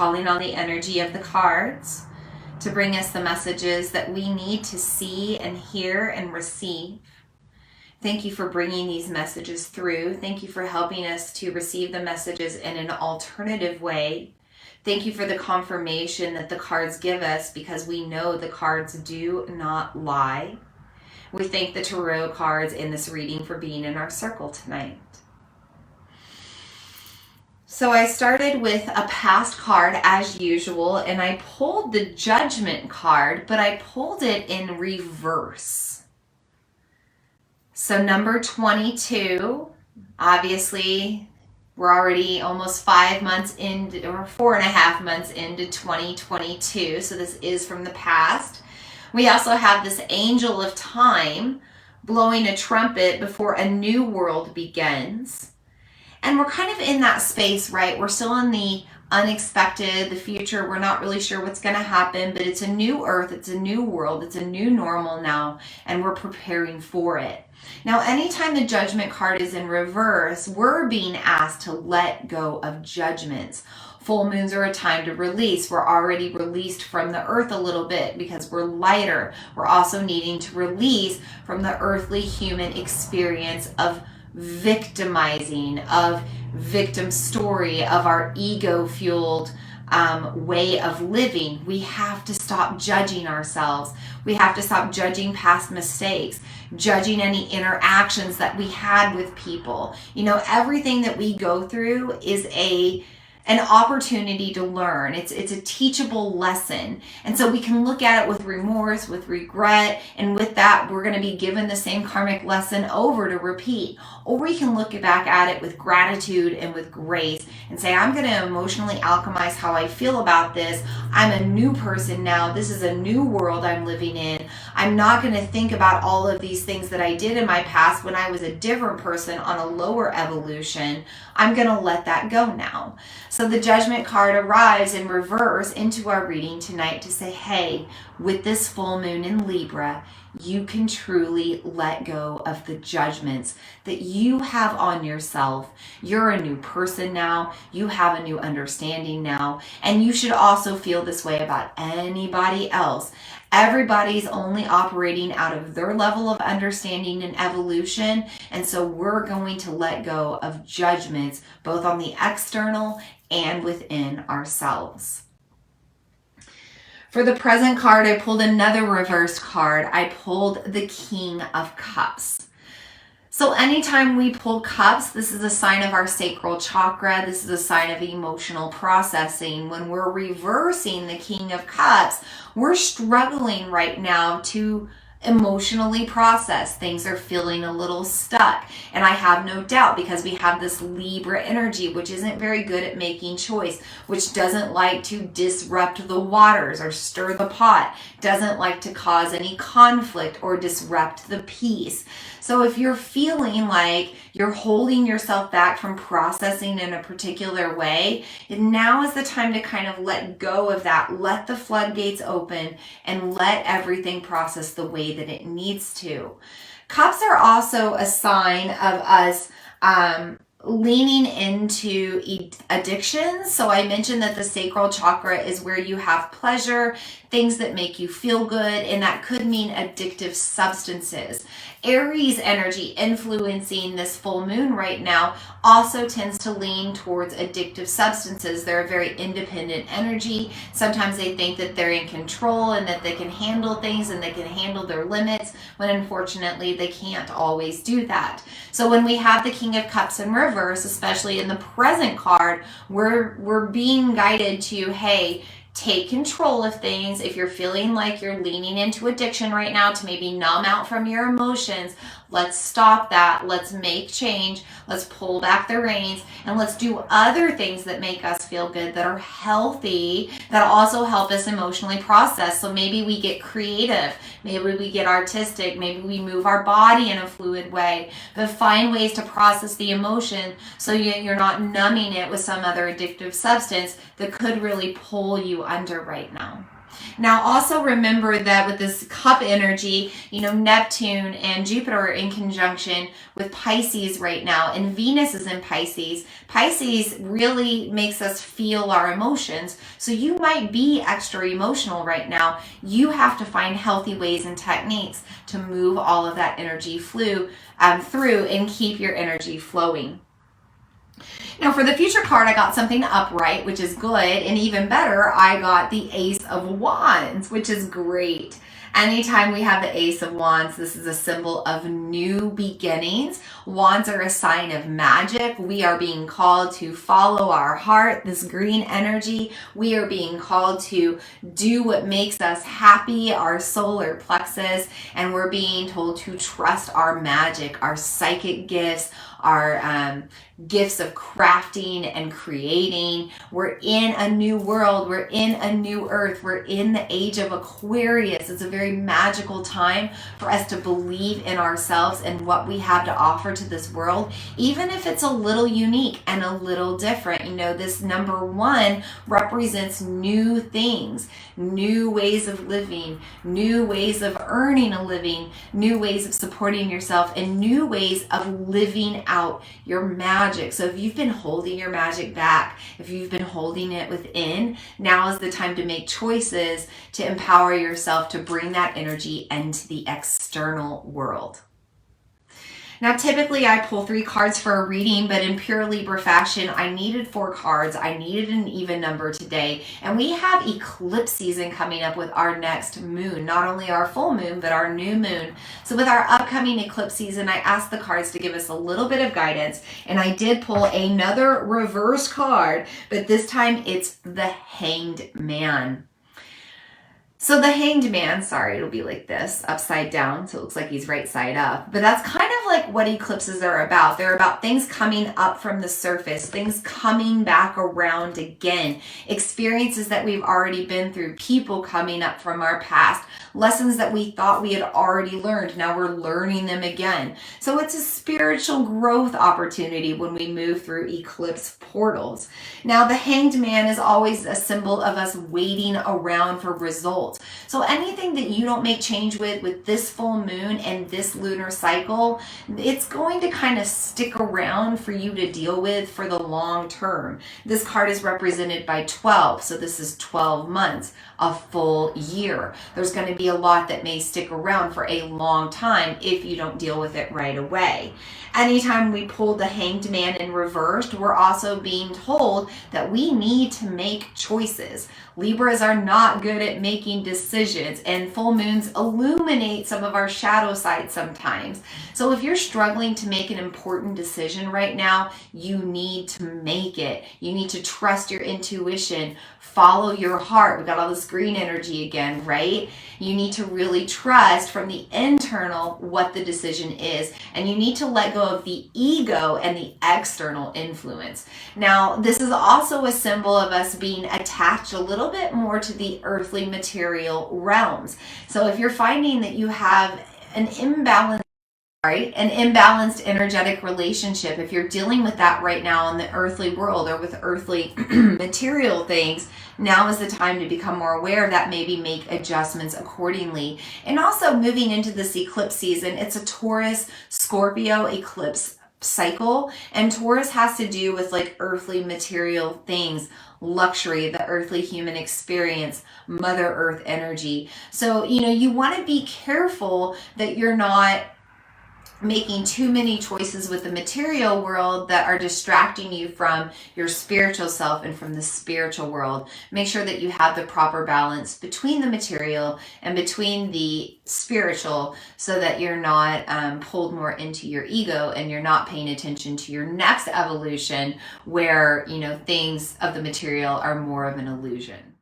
calling on the energy of the cards to bring us the messages that we need to see and hear and receive. Thank you for bringing these messages through. Thank you for helping us to receive the messages in an alternative way. Thank you for the confirmation that the cards give us, because we know the cards do not lie. We thank the tarot cards in this reading for being in our circle tonight. So I started with a past card as usual, and I pulled the Judgment card, but I pulled it in reverse. So number 22, obviously we're already almost 5 months into, or 4.5 months into 2022. So this is from the past. We also have this angel of time blowing a trumpet before a new world begins. And we're kind of in that space, right? We're still in the unexpected, the future. We're not really sure what's going to happen, but it's a new earth, it's a new world, it's a new normal now, and we're preparing for it. Now, anytime the Judgment card is in reverse, we're being asked to let go of judgments. Full moons are a time to release. We're already released from the earth a little bit because we're lighter. We're also needing to release from the earthly human experience of victimizing, of victim story, of our ego-fueled way of living. We have to stop judging ourselves. We have to stop judging past mistakes, judging any interactions that we had with people. You know, everything that we go through is an opportunity to learn. It's a teachable lesson. And so we can look at it with remorse, with regret, and with that, we're going to be given the same karmic lesson over to repeat. Or we can look back at it with gratitude and with grace and say, I'm going to emotionally alchemize how I feel about this. I'm a new person now. This is a new world I'm living in. I'm not going to think about all of these things that I did in my past when I was a different person on a lower evolution. I'm going to let that go now. So the Judgment card arrives in reverse into our reading tonight to say, hey, with this full moon in Libra, you can truly let go of the judgments that you have on yourself. You're a new person now. You have a new understanding now. And you should also feel this way about anybody else. Everybody's only operating out of their level of understanding and evolution. And so we're going to let go of judgments, both on the external and within ourselves. For the present card, I pulled another reversed card. I pulled the King of Cups. So anytime we pull cups, this is a sign of our sacral chakra. This is a sign of emotional processing. When we're reversing the King of Cups, we're struggling right now to emotionally process. Things are feeling a little stuck. And I have no doubt, because we have this Libra energy, which isn't very good at making choice, which doesn't like to disrupt the waters or stir the pot, doesn't like to cause any conflict or disrupt the peace. So if you're feeling like you're holding yourself back from processing in a particular way, now is the time to kind of let go of that. Let the floodgates open and let everything process the way that it needs to. Cups are also a sign of us leaning into addictions. So I mentioned that the sacral chakra is where you have pleasure, things that make you feel good, and that could mean addictive substances. Aries energy influencing this full moon right now also tends to lean towards addictive substances. They're a very independent energy. Sometimes they think that they're in control and that they can handle things and they can handle their limits, when unfortunately they can't always do that. So when we have the King of Cups in reverse, especially in the present card, we're being guided to, hey, take control of things. If you're feeling like you're leaning into addiction right now to maybe numb out from your emotions, let's stop that. Let's make change. Let's pull back the reins, and let's do other things that make us feel good, that are healthy, that also help us emotionally process. So maybe we get creative. Maybe we get artistic. Maybe we move our body in a fluid way, but find ways to process the emotion so you're not numbing it with some other addictive substance that could really pull you under right now. Now, also remember that with this cup energy, Neptune and Jupiter are in conjunction with Pisces right now, and Venus is in Pisces. Pisces really makes us feel our emotions. So you might be extra emotional right now. You have to find healthy ways and techniques to move all of that energy through and keep your energy flowing. Now for the future card, I got something upright, which is good, and even better, I got the Ace of Wands, which is great. Anytime we have the Ace of Wands, this is a symbol of new beginnings. Wands are a sign of magic. We are being called to follow our heart, this green energy. We are being called to do what makes us happy, our solar plexus, and we're being told to trust our magic, our psychic gifts, our gifts of crafting and creating. We're in a new world. We're in a new earth. We're in the age of Aquarius. It's a very magical time for us to believe in ourselves and what we have to offer to this world, even if it's a little unique and a little different. This number 1 represents new things, new ways of living, new ways of earning a living, new ways of supporting yourself, and new ways of living out your magic. So if you've been holding your magic back, if you've been holding it within, now is the time to make choices to empower yourself to bring that energy into the external world. Now, typically I pull 3 cards for a reading, but in pure Libra fashion, I needed 4 cards. I needed an even number today. And we have eclipse season coming up with our next moon, not only our full moon, but our new moon. So with our upcoming eclipse season, I asked the cards to give us a little bit of guidance, and I did pull another reverse card, but this time it's the Hanged Man. So the Hanged Man, sorry, it'll be like this, upside down, so it looks like he's right side up. But that's kind of like what eclipses are about. They're about things coming up from the surface, things coming back around again, experiences that we've already been through, people coming up from our past, lessons that we thought we had already learned. Now we're learning them again. So it's a spiritual growth opportunity when we move through eclipse portals. Now the Hanged Man is always a symbol of us waiting around for results. So anything that you don't make change with this full moon and this lunar cycle, it's going to kind of stick around for you to deal with for the long term. This card is represented by 12, so this is 12 months, a full year. There's going to be a lot that may stick around for a long time if you don't deal with it right away. Anytime we pull the Hanged Man in reversed, we're also being told that we need to make choices. Libras are not good at making decisions, and full moons illuminate some of our shadow side sometimes. So if you're struggling to make an important decision right now, you need to make it. You need to trust your intuition, follow your heart. We got all this green energy again, right? You need to really trust from the internal what the decision is, and you need to let go of the ego and the external influence. Now, this is also a symbol of us being attached a little bit more to the earthly material realms. So if you're finding that you have an imbalance, right, an imbalanced energetic relationship, if you're dealing with that right now in the earthly world or with earthly material things, now is the time to become more aware of that, maybe make adjustments accordingly. And also moving into this eclipse season, it's a Taurus Scorpio eclipse cycle, and Taurus has to do with like earthly material things, luxury, the earthly human experience, Mother Earth energy. So, you want to be careful that you're not making too many choices with the material world that are distracting you from your spiritual self and from the spiritual world. Make sure that you have the proper balance between the material and between the spiritual, so that you're not pulled more into your ego and you're not paying attention to your next evolution where, things of the material are more of an illusion.